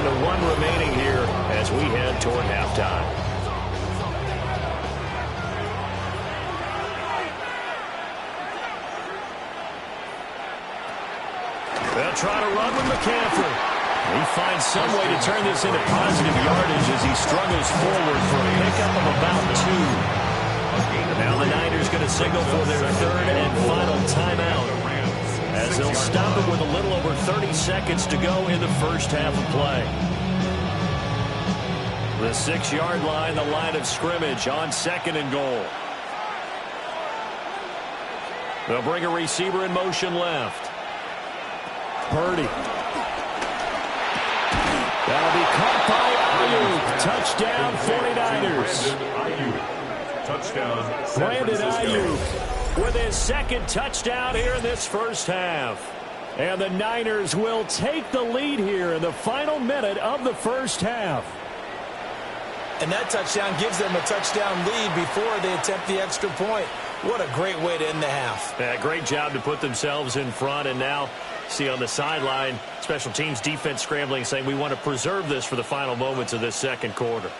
to 1 remaining here as we head toward halftime. They'll try to run with McCaffrey. He finds some way to turn this into positive yardage as he struggles forward for a pickup of about 2. Now the Niners going to signal for their 3rd and final timeout, as they'll stop it with a little over 30 seconds to go in the first half of play. The 6-yard line, the line of scrimmage on 2nd and goal. They'll bring a receiver in motion left. Purdy. That'll be caught by Ayuk. Touchdown 49ers. Touchdown. Brandon Ayuk with his 2nd touchdown here in this first half. And the Niners will take the lead here in the final minute of the first half. And that touchdown gives them a touchdown lead before they attempt the extra point. What a great way to end the half. Yeah, great job to put themselves in front, and now see on the sideline, special teams defense scrambling, saying we want to preserve this for the final moments of this second quarter.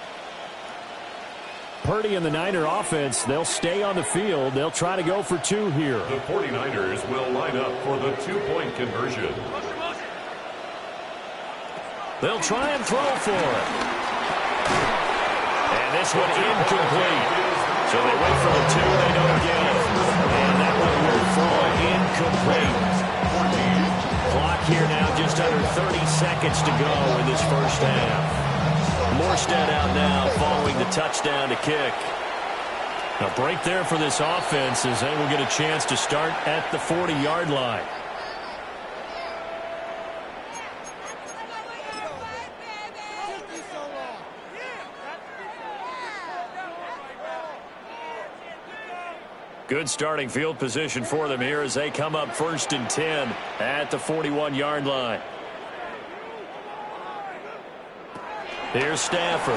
Purdy and the Niner offense, they'll stay on the field. They'll try to go for 2 here. The 49ers will line up for the 2-point conversion. They'll try and throw for it. And this one incomplete. So they wait for the 2, they don't get it. And that one will fall incomplete. Clock here now just under 30 seconds to go in this first half. Morstead out now following the touchdown to kick. A break there for this offense as they will get a chance to start at the 40-yard line. Good starting field position for them here as they come up 1st and 10 at the 41-yard line. Here's Stafford.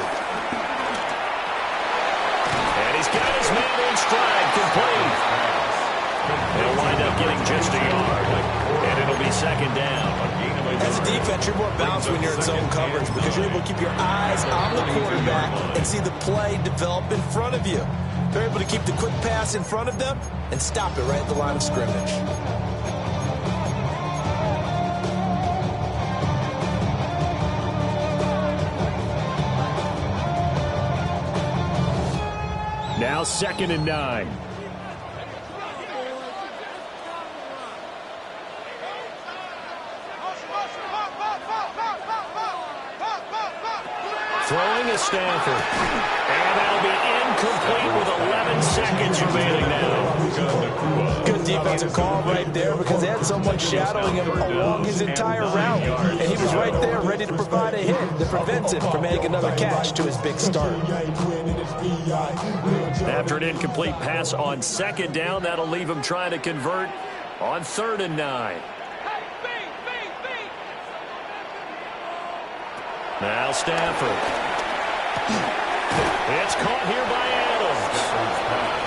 And he's got his man in stride, complete. He'll wind up getting just a yard. And it'll be 2nd down. As a defense, you're more balanced when you're in zone coverage because you're able to keep your eyes on the quarterback and see the play develop in front of you. They're able to keep the quick pass in front of them and stop it right at the line of scrimmage. Now 2nd and 9. Throwing is Stafford. And that'll be incomplete with 11 seconds remaining now. Good defensive call right there because they had someone shadowing him along his entire route. And he was right there ready to provide a hit that prevents him from making another catch to his big start. After an incomplete pass on 2nd down, that'll leave him trying to convert on 3rd and 9. Now Stafford. It's caught here by Adams.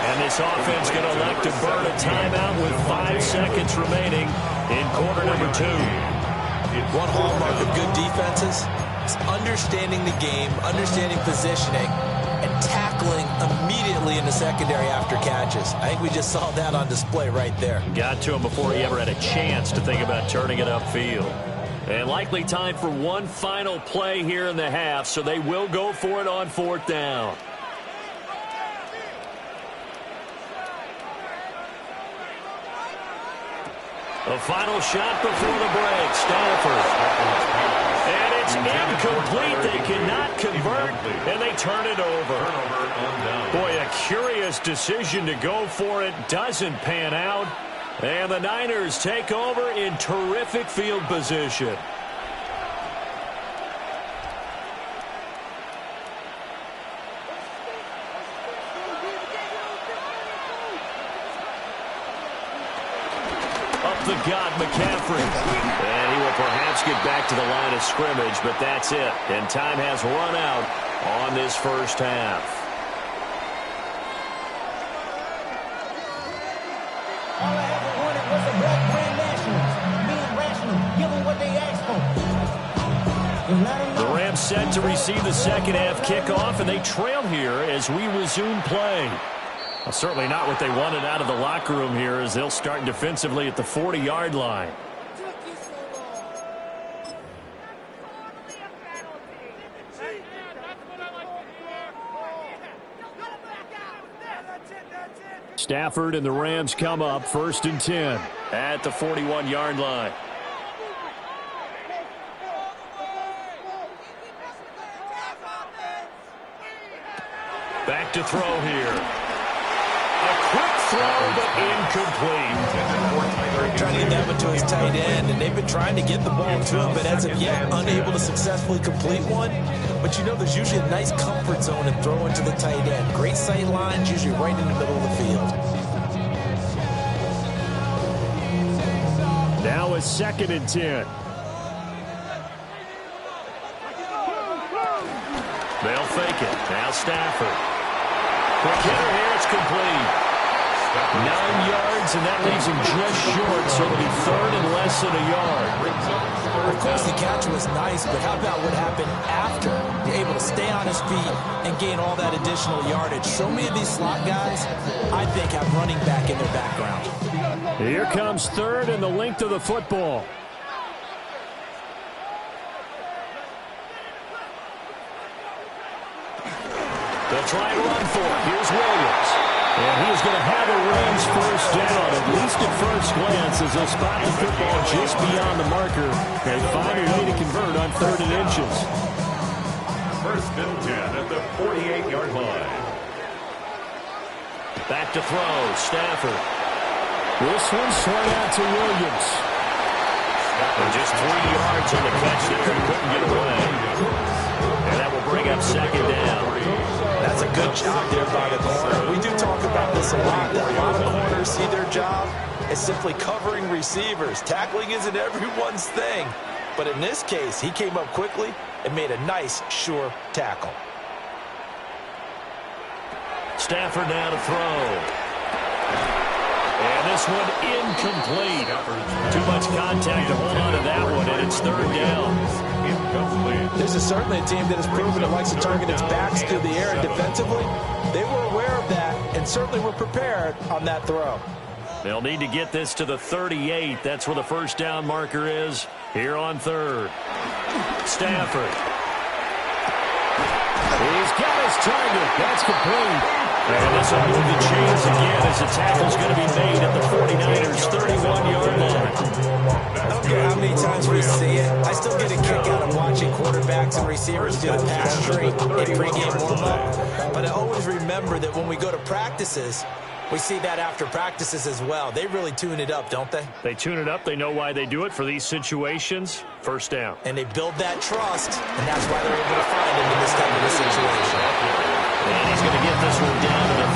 And this offense going to elect to burn a timeout with 5 seconds remaining in quarter number 2. One hallmark of good defenses is understanding the game, understanding positioning, and tackling immediately in the secondary after catches. I think we just saw that on display right there. Got to him before he ever had a chance to think about turning it upfield. And likely time for one final play here in the half, so they will go for it on 4th down. The final shot before the break, Stafford. And it's incomplete. They cannot convert, and they turn it over. Boy, a curious decision to go for it. Doesn't pan out. And the Niners take over in terrific field position. Up the gut, McCaffrey. And he will perhaps get back to the line of scrimmage, but that's it. And time has run out on this first half. All I ever wanted was a black brand nationals. Being rational, giving what they asked for. There's not enough. The set to receive the second half kickoff, and they trail here as we resume play. Well, certainly not what they wanted out of the locker room here as they'll start defensively at the 40-yard line. Stafford and the Rams come up 1st and 10 at the 41-yard line. Back to throw here. A quick throw, but incomplete. Trying to get that one to his tight end, and they've been trying to get the ball to him, but as of yet, unable to successfully complete one. But you know, there's usually a nice comfort zone in throwing to the tight end. Great sight lines, usually right in the middle of the field. Now it's 2nd and 10. They'll fake it. Now Stafford. Quick hitter here. It's complete. 9 yards, and that leaves him just short, so it'll be 3rd and less than a yard. Of course, the catch was nice, but how about what happened after? You're able to stay on his feet and gain all that additional yardage. So many of these slot guys, I think, have running back in their background. Here comes 3rd and the length of the football. They'll try and run for it. Here's Williams. And he is going to have a Rams first down, at least at first glance, as they'll spot the football just beyond the marker and find a way to convert on 3rd and inches. 1st and 10 at the 48-yard line. Back to throw. Stafford. This one swung out to Williams. And just 3 yards on the catch there. He couldn't get away. And that will bring up 2nd down. That's a good job there by the corner. We do talk about this a lot, that a lot of corners see their job as simply covering receivers. Tackling isn't everyone's thing. But in this case, he came up quickly and made a nice, sure tackle. Stafford now to throw. And this one incomplete. Too much contact to hold on to that one, and it's 3rd down. This is certainly a team that has proven it likes to target its backs through the air, and defensively, they were aware of that and certainly were prepared on that throw. They'll need to get this to the 38. That's where the first down marker is here on 3rd. Stafford. He's got his target. That's complete. And this will move the chains again as the tackle's going to be made at the 49ers' 31-yard line. I don't care how many times we see it. I still get a kick out of watching quarterbacks and receivers do the pass straight in pregame warm-up. But I always remember that when we go to practices, we see that after practices as well. They really tune it up, don't they? They tune it up. They know why they do it for these situations. First down. And they build that trust, and that's why they're able to find him in this type of a situation. And he's going to get this one down to the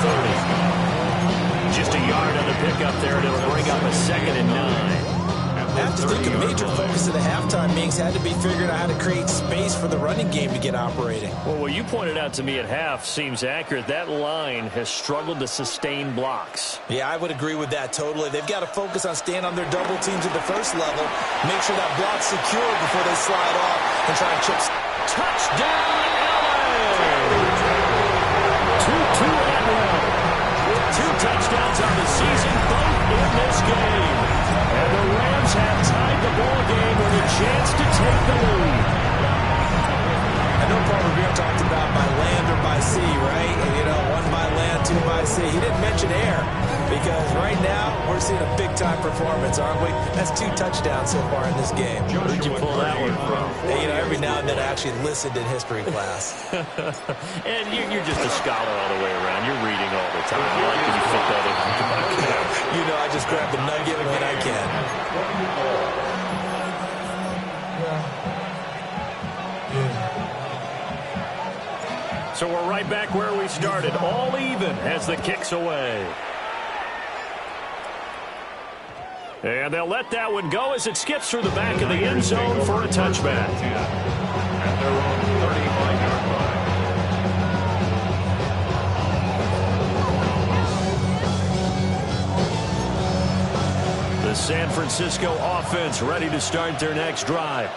30. Just a yard on the pickup there, and it'll bring up a 2nd and 9. I have to think a major focus of the halftime meetings had to be figuring out how to create space for the running game to get operating. Well, what you pointed out to me at half seems accurate. That line has struggled to sustain blocks. Yeah, I would agree with that totally. They've got to focus on staying on their double teams at the first level, make sure that block's secure before they slide off and try and chip. Touchdown, LA! 2-2 Atlanta. 2 touchdowns on the season, both in this game. And the Rams have tied the ball game with a chance to take the lead. I know Paul Revere talked about by land or by sea, right? And, you know, 1 by land, 2 by sea. He didn't mention air because right now we're seeing a big-time performance, aren't we? That's 2 touchdowns so far in this game. Where did you pull that one from? Hey, you know, every now and then I actually listened in history class. And you're just a scholar all the way around. You're reading all the time. I like when you fit that in. You know, I just grab the nugget when I can. So we're right back where we started, all even as the kick's away. And they'll let that one go as it skips through the back of the end zone for a touchback. At their own 35-yard line. The San Francisco offense ready to start their next drive.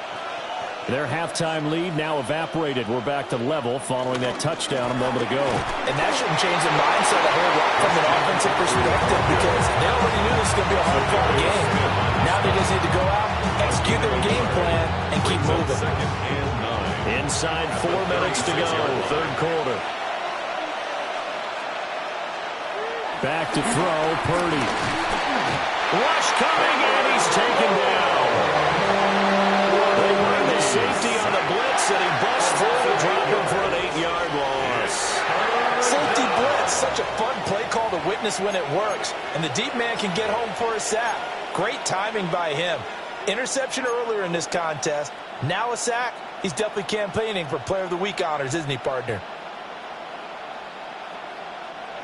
Their halftime lead now evaporated. We're back to level following that touchdown a moment ago. And that shouldn't change the mindset a whole lot from an offensive perspective because they already knew this was going to be a hard-fought game. Now they just need to go out, execute their game plan, and keep moving. Inside 4 minutes to go, third quarter. Back to throw, Purdy. Rush coming, and he's taken down. They run the safety on the blitz, and he busts through to drop him for an 8-yard loss. Safety blitz, such a fun play call to witness when it works. And the deep man can get home for a sack. Great timing by him. Interception earlier in this contest. Now a sack. He's definitely campaigning for Player of the Week honors, isn't he, partner?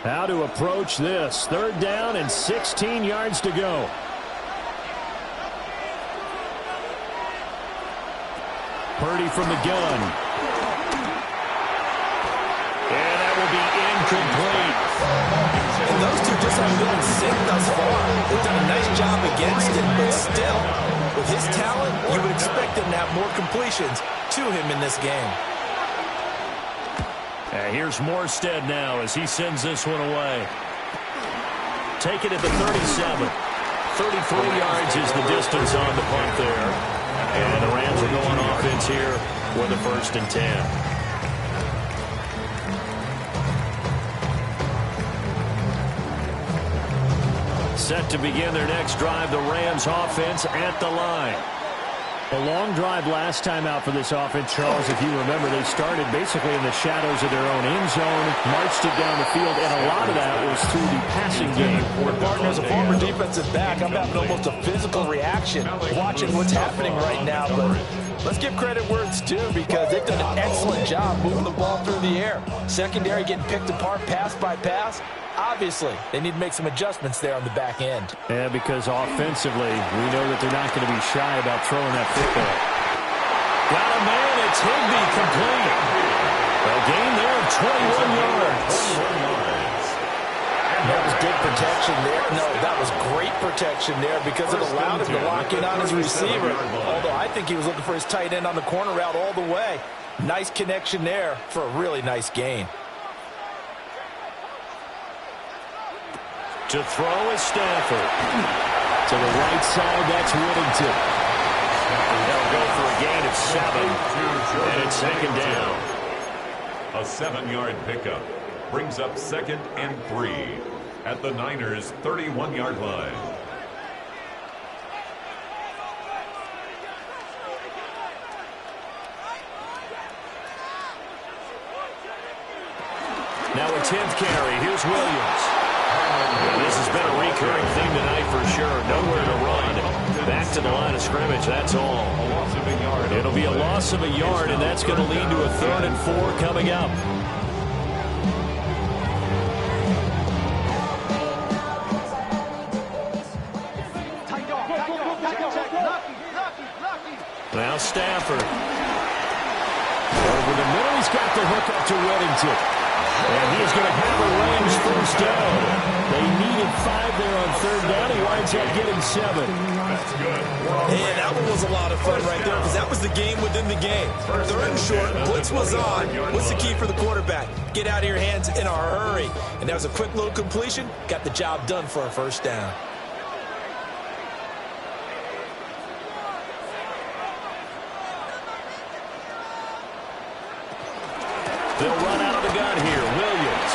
How to approach this. Third down and 16 yards to go. Purdy from the gun. And that will be incomplete. And those two just haven't been in sync thus far. They've done a nice job against it, but still, with his talent, you would expect him to have more completions to him in this game. Here's Morstead now as he sends this one away. Take it at the 37. 33 yards is the distance on the punt there. And the Rams are going offense here with a 1st and 10. Set to begin their next drive, the Rams offense at the line. A long drive last time out for this offense, Charles. If you remember, they started basically in the shadows of their own end zone, marched it down the field, and a lot of that was through the passing game. Partner, as a former defensive back, I'm having almost a physical reaction watching what's happening right now. But let's give credit where it's due because they've done an excellent job moving the ball through the air. Secondary getting picked apart pass by pass. Obviously, they need to make some adjustments there on the back end. Yeah, because offensively, we know that they're not going to be shy about throwing that football. Got a man, it's Higbee complete. A gain there of 21 yards. That was good protection there. No, that was great protection there because it allowed him to lock in on his receiver. Although I think he was looking for his tight end on the corner route all the way. Nice connection there for a really nice gain. To throw is Stafford. To the right side, that's Whittington. They'll go for a gain of 7. And it's 2nd down. A 7-yard pickup brings up 2nd and 3 at the Niners' 31-yard line. Now a 10th carry. Here's Williams. This has been a recurring theme tonight for sure. Nowhere to run. Back to the line of scrimmage, that's all. It'll be a loss of a yard, and that's going to lead to a 3rd and 4 coming up. Now Stafford. Over the middle, he's got the hook up to Whittington. And he is going to have a Rams 1st down. They needed 5 there on 3rd down. He winds up getting 7. And that one was a lot of fun right there because that was the game within the game. 3rd and short, blitz was on. What's the key for the quarterback? Get out of your hands in a hurry. And that was a quick little completion. Got the job done for a 1st down. They'll run out of the gun here. Williams.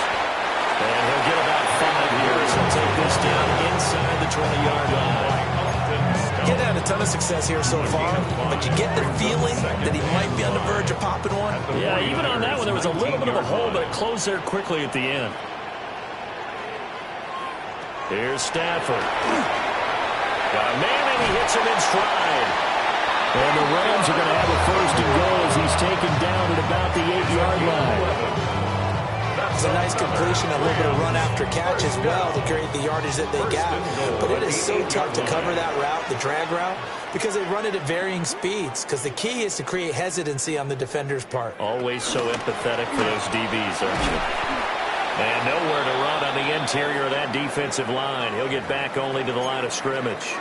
And he'll get about 5 here as he'll take this down inside the 20-yard line. He hasn't had a ton of success here so far, but you get the feeling that he might be on the verge of popping one. Yeah, even on that one, there was a little bit of a hole, but it closed there quickly at the end. Here's Stafford. Got a man, and he hits him in stride. And the Rams are going to have a 1st and goal as he's taken down at about the 8-yard line. It's a nice completion, a little bit of run after catch as well to create the yardage that they got. But it is so tough to cover that route, the drag route, because they run it at varying speeds. Because the key is to create hesitancy on the defender's part. Always so empathetic for those DBs, aren't you? And nowhere to run on the interior of that defensive line. He'll get back only to the line of scrimmage.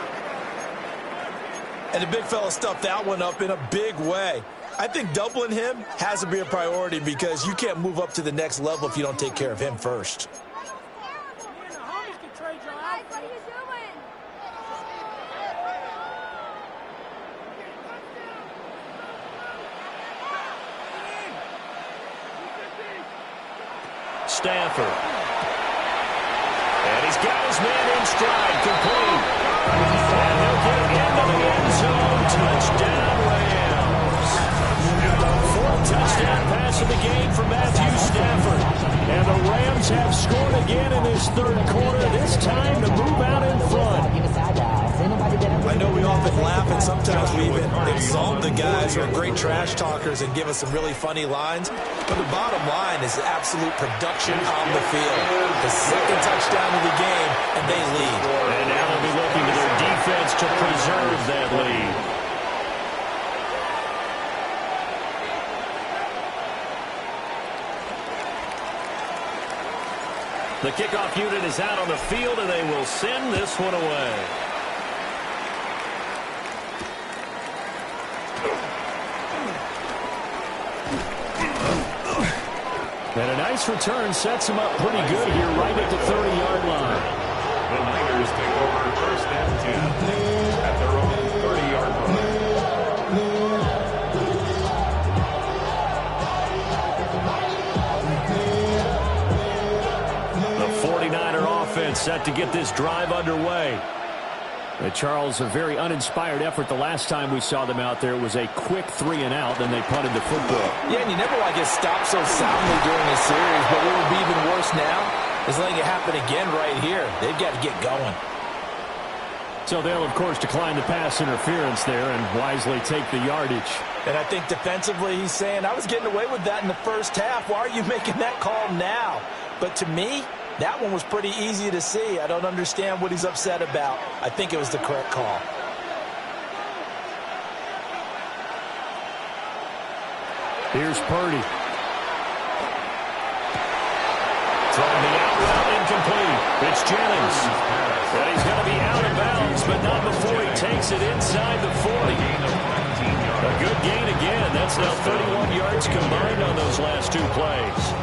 And the big fella stuffed that one up in a big way. I think doubling him has to be a priority because you can't move up to the next level if you don't take care of him first. Stafford. And he's got his man in stride, complete. And they'll get into the end zone. Touchdown, Rams. Fourth touchdown pass of the game for Matthew Stafford. And the Rams have scored again in this third quarter, this time to move out in front. I know we often laugh and sometimes we even exalt the guys who are great trash talkers and give us some really funny lines. But the bottom line is absolute production on the field. The second touchdown of the game, and they lead. And now they'll be looking to their defense to preserve that lead. The kickoff unit is out on the field, and they will send this one away. And a nice return sets him up pretty good here right at the 30-yard line. The Niners take over first and 10 at their own 30-yard line. The 49er offense set to get this drive underway. Charles, a very uninspired effort the last time we saw them out there. It was a quick 3-and-out, then they punted the football. Yeah, and you never want to get stopped so soundly during a series, but what would be even worse now is letting it happen again right here. They've got to get going. So they'll, of course, decline the pass interference there and wisely take the yardage. And I think defensively he's saying, I was getting away with that in the first half. Why are you making that call now? But to me, that one was pretty easy to see. I don't understand what he's upset about. I think it was the correct call. Here's Purdy. Throwing the out route incomplete. It's Jennings. And he's going to be out of bounds, but not before he takes it inside the 40. A good gain again. That's now 31 yards combined on those last two plays.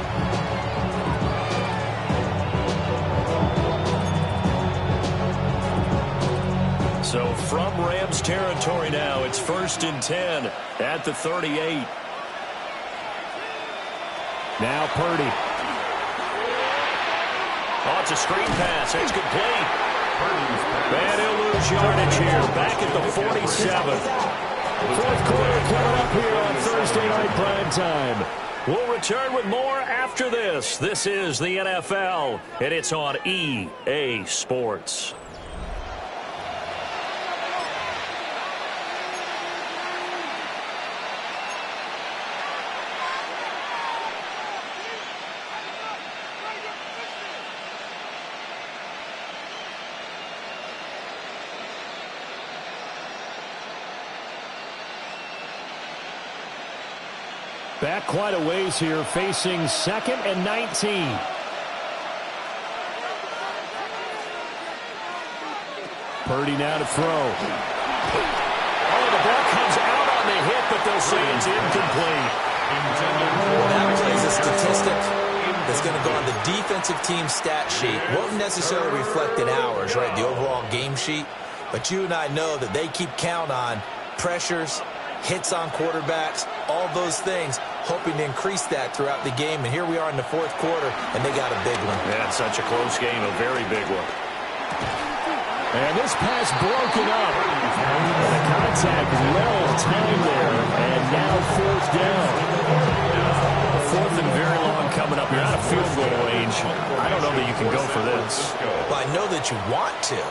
So from Rams territory now, it's 1st and 10 at the 38. Now Purdy. Oh, it's a screen pass. It's complete. And he'll lose yardage here. Back at the 47. Fourth quarter coming up here on Thursday Night Prime Time. We'll return with more after this. This is the NFL, and it's on EA Sports. Back quite a ways here, facing 2nd and 19. Purdy now to throw. Oh, the ball comes out on the hit, but they'll say it's incomplete. That plays a statistic that's going to go on the defensive team stat sheet. Won't necessarily reflect in ours, right, the overall game sheet. But you and I know that they keep count on pressures, hits on quarterbacks, all those things, hoping to increase that throughout the game. And here we are in the fourth quarter, and they got a big one. Yeah, it's such a close game, a very big one. And this pass broken up. The contact well timed there, and now 4th down. 4th and very long coming up. You're out of field goal range. I don't know that you can go for this. Well, I know that you want to.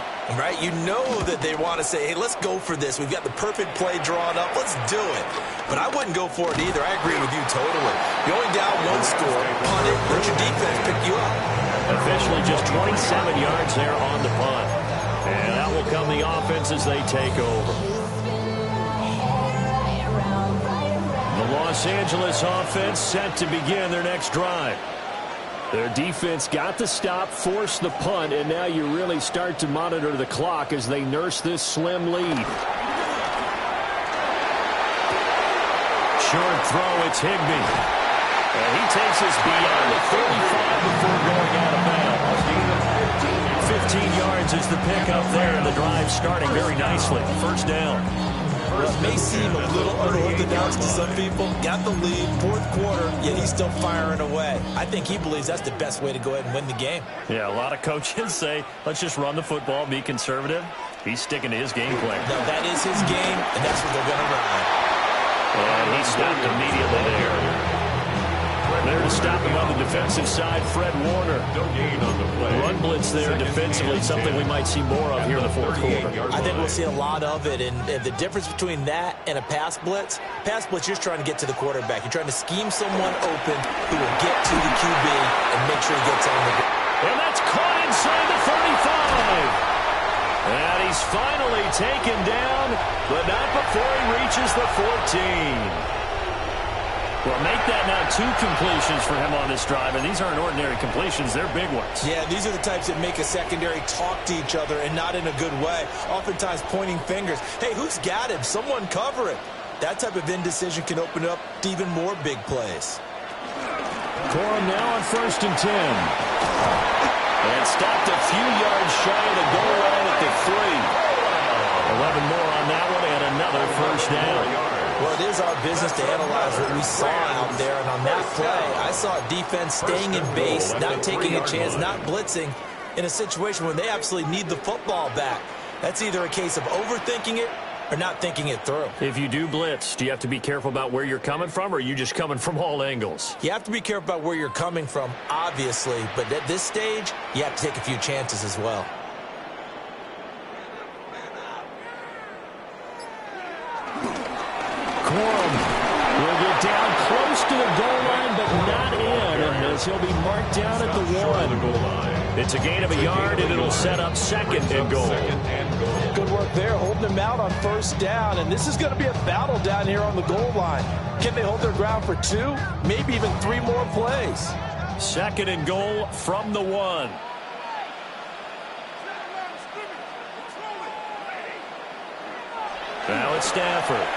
Right? You know that they want to say, hey, let's go for this. We've got the perfect play drawn up. Let's do it. But I wouldn't go for it either. I agree with you totally. You're only down one score. Punt it. Let your defense pick you up. Officially just 27 yards there on the punt. And that will come the offense as they take over. The Los Angeles offense set to begin their next drive. Their defense got the stop, forced the punt, and now you really start to monitor the clock as they nurse this slim lead. short throw. It's Higbee. And he takes us beyond the 35 before going out of bounds. 15 yards is the pickup there, and the drive starting very nicely. First down. Well, it may seem a little unorthodox to some people. Got the lead, fourth quarter, yet he's still firing away. I think he believes that's the best way to go ahead and win the game. Yeah, a lot of coaches say, let's just run the football, be conservative. He's sticking to his game plan. No, that is his game, and that's what they're going to run. And he stopped immediately there. There to stop him on the defensive side, Fred Warner. No gain on the play. Run blitz there defensively, something we might see more of here in the fourth quarter. I think we'll see a lot of it, and the difference between that and a pass blitz, you're just trying to get to the quarterback. You're trying to scheme someone open who will get to the QB and make sure he gets on the ground. And that's caught inside the 35. And he's finally taken down, but not before he reaches the 14. Well, make that now 2 completions for him on this drive, and these aren't ordinary completions. They're big ones. Yeah, these are the types that make a secondary talk to each other, and not in a good way. Oftentimes pointing fingers. Hey, who's got him? Someone cover it. That type of indecision can open up to even more big plays. Corum now on 1st and 10. And stopped a few yards shy of the goal line at the 3. 11 more on that one, and another first down. Well, it is our business to analyze what we saw out there, and on that play, I saw a defense staying in base, not taking a chance, not blitzing in a situation where they absolutely need the football back. That's either a case of overthinking it or not thinking it through. If you do blitz, do you have to be careful about where you're coming from, or are you just coming from all angles? You have to be careful about where you're coming from, obviously, but at this stage, you have to take a few chances as well. Corum will get down close to the goal line, but not in, as he'll be marked down at the 1. It's a gain of a yard, and it'll set up 2nd and goal. Good work there, holding him out on 1st down, and this is going to be a battle down here on the goal line. Can they hold their ground for 2, maybe even 3 more plays? 2nd and goal from the 1. Now it's Stafford.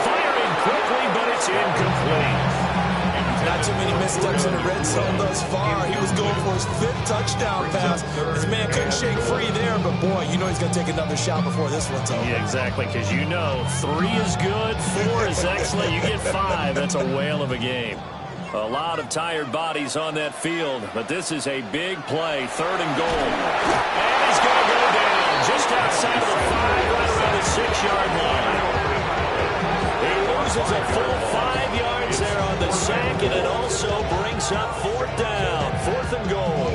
Firing quickly, but it's incomplete. Not too many missteps in the red zone thus far. He was going for his 5th touchdown pass. This man couldn't shake free there, but boy, you know he's going to take another shot before this one's over. Yeah, exactly, because you know 3 is good, 4 is excellent. You get 5, that's a whale of a game. A lot of tired bodies on that field, but this is a big play, 3rd and goal. And he's going to go down just outside of the 5, right around the 6-yard line. He loses a full 5 yards there on the sack, and it also brings up 4th down, 4th and goal.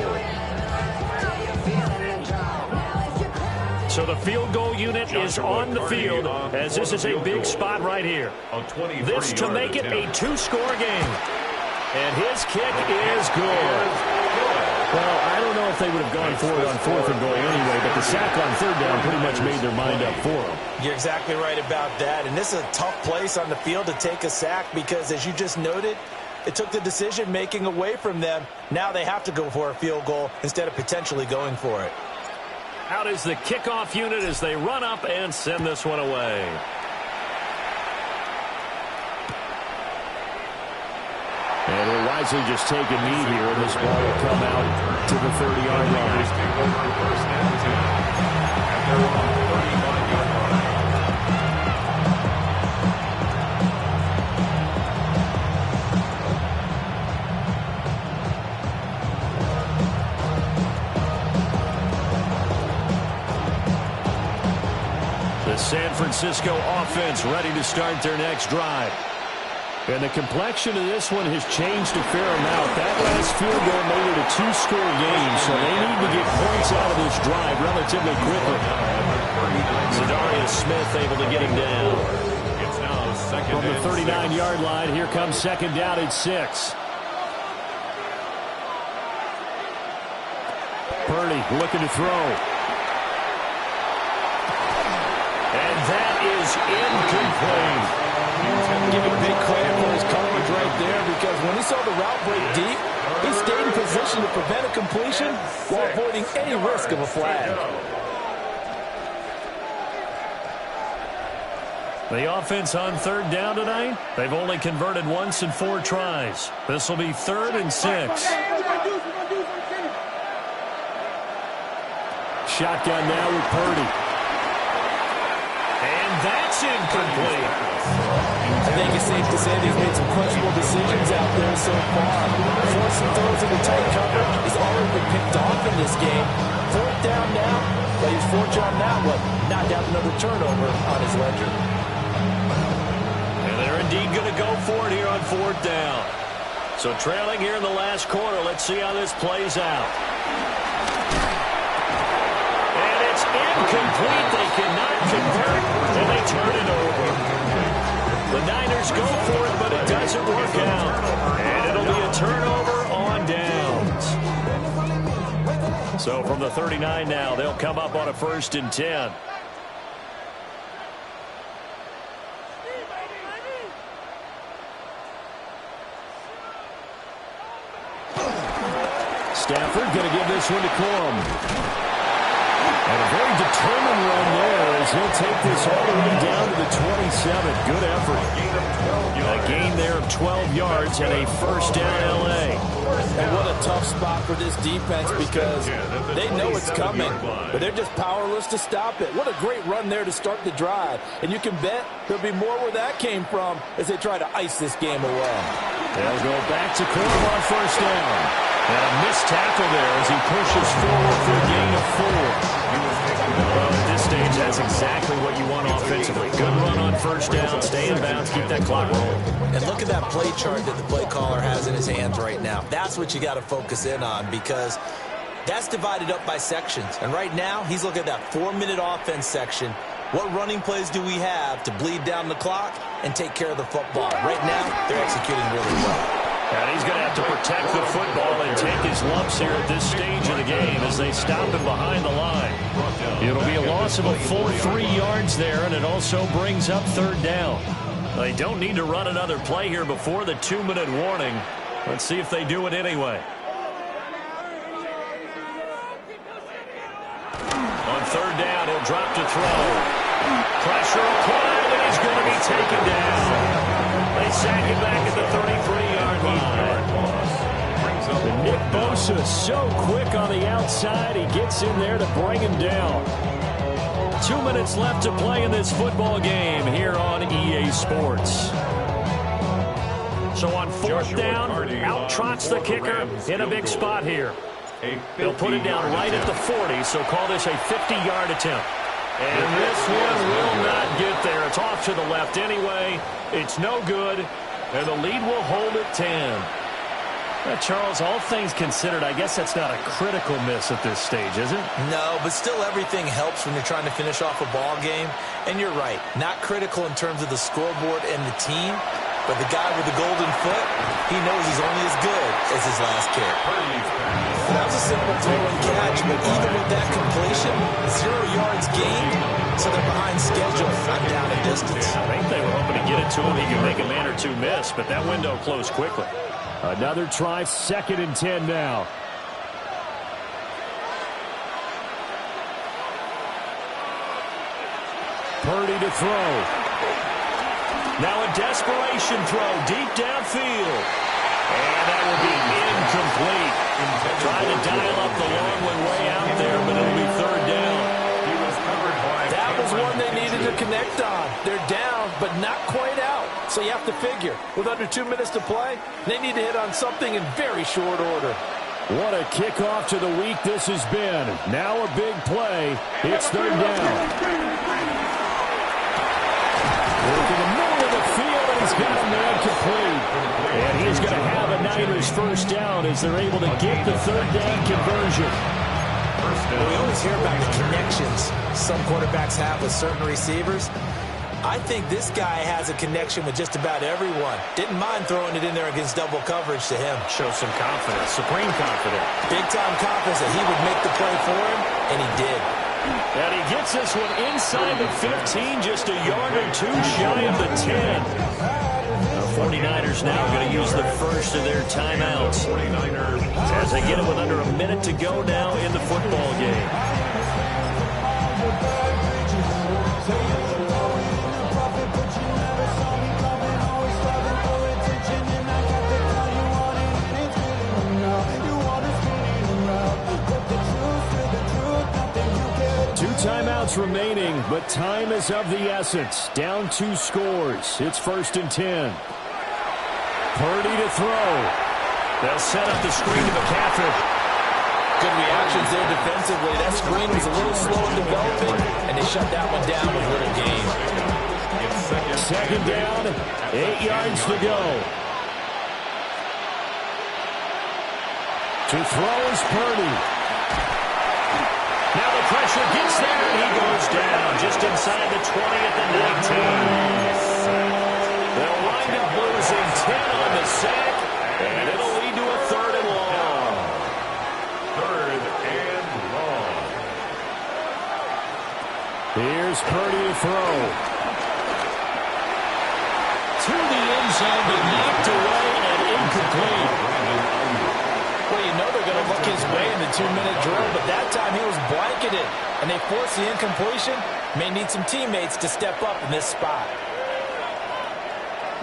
So the field goal unit is on the field, as this is a big spot right here. This to make it a 2-score game. And his kick is good. Well, I don't know if they would have gone for it on 4th and goal anyway, but the sack on 3rd down pretty much made their mind up for them. You're exactly right about that. And this is a tough place on the field to take a sack because, as you just noted, it took the decision-making away from them. Now they have to go for a field goal instead of potentially going for it. Out is the kickoff unit as they run up and send this one away. And he'll wisely just take a knee here, and this ball will come out to the 30-yard line. The San Francisco offense ready to start their next drive. And the complexion of this one has changed a fair amount. That last field goal made it a 2-score game, so they need to get points out of this drive relatively quickly. Zadarius Smith able to get him down. From the 39-yard line, here comes 2nd down at 6. Purdy looking to throw. And that is incomplete. Give him big credit for his coverage right there, because when he saw the route break deep, he stayed in position to prevent a completion while avoiding any risk of a flag. The offense on third down tonight, they've only converted once in 4 tries. This will be 3rd and 6. Shotgun now with Purdy. And that's incomplete. I think it's safe to say they've made some questionable decisions out there so far. Forcing throws into tight coverage has already been picked off in this game. 4th down now, but he's fortunate on that one. Not to have another turnover on his ledger. And they're indeed going to go for it here on 4th down. So trailing here in the last quarter, let's see how this plays out. And it's incomplete. They cannot convert, and they turn it over. The Niners go for it, but it doesn't work out. And it'll be a turnover on downs. So from the 39 now, they'll come up on a 1st and 10. Stafford going to give this one to Corum. And a very determined run there as he'll take this all the way down to the 27. Good effort. A gain there of 12 yards and a 1st down L.A. And what a tough spot for this defense because they know it's coming, but they're just powerless to stop it. What a great run there to start the drive. And you can bet there'll be more where that came from as they try to ice this game away. They'll go back to Corum on 1st down. And a missed tackle there as he pushes forward for a gain of 4. Well, at this stage, that's exactly what you want offensively. Good run on 1st down, stay in bounds, keep that clock rolling. And look at that play chart that the play caller has in his hands right now. That's what you got to focus in on because that's divided up by sections. And right now, he's looking at that 4-minute offense section. What running plays do we have to bleed down the clock and take care of the football? Right now, they're executing really well. And he's going to have to protect the football and take his lumps here at this stage of the game as they stop him behind the line. It'll be a loss of a full 3 yards there, and it also brings up 3rd down. They don't need to run another play here before the 2-minute warning. Let's see if they do it anyway. On 3rd down, he'll drop to throw. Pressure applied, and he's going to be taken down. They sack him back at the 33-yard line. And Nick Bosa so quick on the outside. He gets in there to bring him down. 2 minutes left to play in this football game here on EA Sports. So on 4th down, out trots the kicker in a big spot here. They'll put it down right at the 40, so call this a 50-yard attempt. And this one will not get there. It's off to the left anyway. It's no good, and the lead will hold at 10. Charles, all things considered, I guess that's not a critical miss at this stage, is it? No, but still everything helps when you're trying to finish off a ball game. And you're right, not critical in terms of the scoreboard and the team, but the guy with the golden foot, he knows he's only as good as his last kick. That was a simple throw and catch, but even with that completion, 0 yards gained, so they're behind schedule. I'm down in distance. I think they were hoping to get it to him. He could make a man or two miss, but that window closed quickly. Another try, 2nd and 10 now. Purdy to throw. Now a desperation throw deep downfield. And that will be incomplete. Trying to dial up the long one way out there, but it'll be 3rd down. That was one they needed to connect on. They're down, but not quite out. So you have to figure, with under 2 minutes to play, they need to hit on something in very short order. What a kickoff to the week this has been. Now a big play. It's 3rd down. Working the middle of the field, and he's got a man complete. And he's going to have a Niners 1st down as they're able to get the 3rd down conversion. Well, we always hear about the connections some quarterbacks have with certain receivers. I think this guy has a connection with just about everyone. Didn't mind throwing it in there against double coverage to him. Show some confidence, supreme confidence. Big-time confidence that he would make the play for him, and he did. And he gets this one inside the 15, just a yard or two shy of the 10. The 49ers now going to use the first of their timeouts as they get it with under a minute to go now in the football game. remaining, but time is of the essence. Down 2 scores. It's 1st and 10. Purdy to throw. They'll set up the screen to McCaffrey. Good reactions there defensively. That screen was a little slow in developing, and they shut that one down with little gain. Second down, 8 yards to go. To throw is Purdy. Now the pressure gets there, and he goes down just inside the 20 at the 19. They'll wind up losing 10 on the sack, and it'll lead to a 3rd and long. 3rd and long. Here's Purdy to throw. To the end zone, but knocked away and incomplete. Well, you know they're going to look his way in the 2-minute drill, but that time he was blanketed, and they forced the incompletion. May need some teammates to step up in this spot.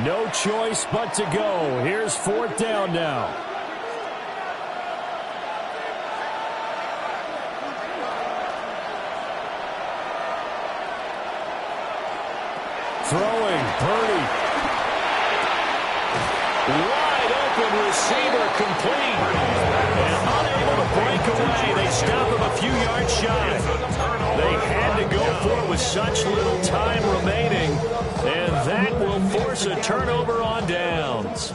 No choice but to go. Here's 4th down now. Throwing, Purdy. Wide open receiver complete. And unable to break away. They stop him a few yards shy. They had to go for it with such little time remaining. And that will force a turnover on downs.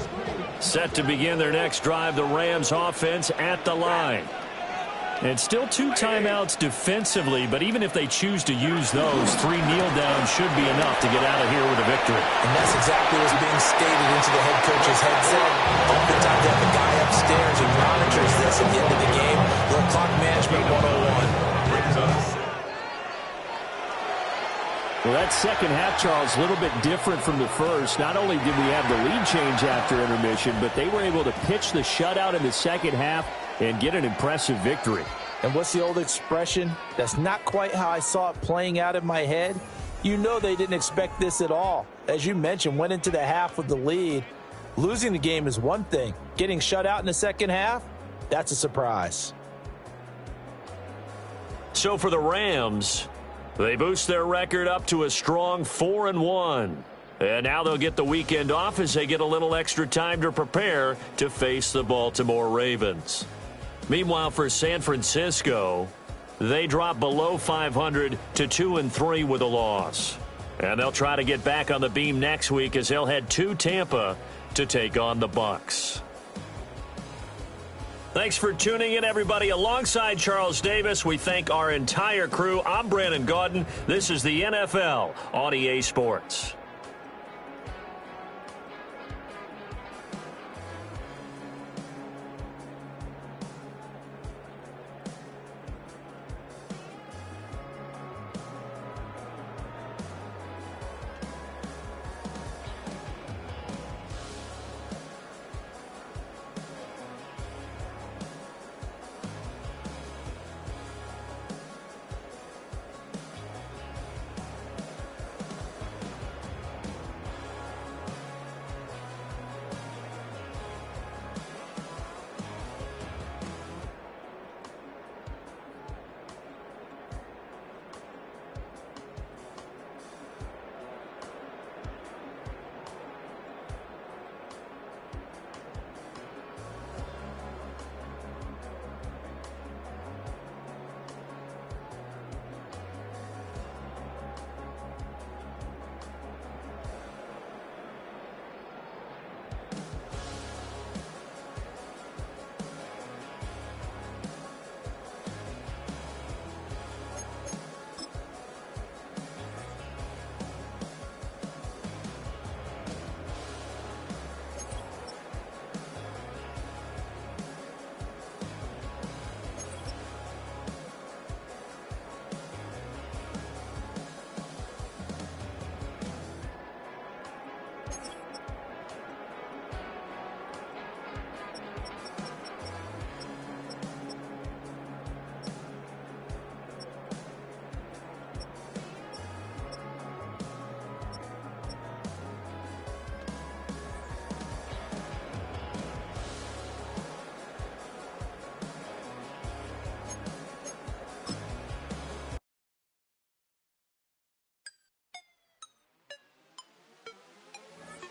Set to begin their next drive, the Rams offense at the line. And still 2 timeouts defensively, but even if they choose to use those, 3 kneel downs should be enough to get out of here with a victory. And that's exactly what's being stated into the head coach's headset. Oftentimes they have a guy upstairs who monitors this at the end of the game. Little clock management 101. Brings us. Well, that second half, Charles, a little bit different from the first. Not only did we have the lead change after intermission, but they were able to pitch the shutout in the second half and get an impressive victory. And what's the old expression? That's not quite how I saw it playing out in my head. You know they didn't expect this at all. As you mentioned, went into the half with the lead. Losing the game is one thing. Getting shut out in the second half, that's a surprise. So for the Rams, they boost their record up to a strong 4-1. And now they'll get the weekend off as they get a little extra time to prepare to face the Baltimore Ravens. Meanwhile, for San Francisco, they drop below 500 to 2-3 with a loss. And they'll try to get back on the beam next week as they'll head to Tampa to take on the Bucs. Thanks for tuning in, everybody. Alongside Charles Davis, we thank our entire crew. I'm Brandon Gaudin. This is the NFL on EA Sports.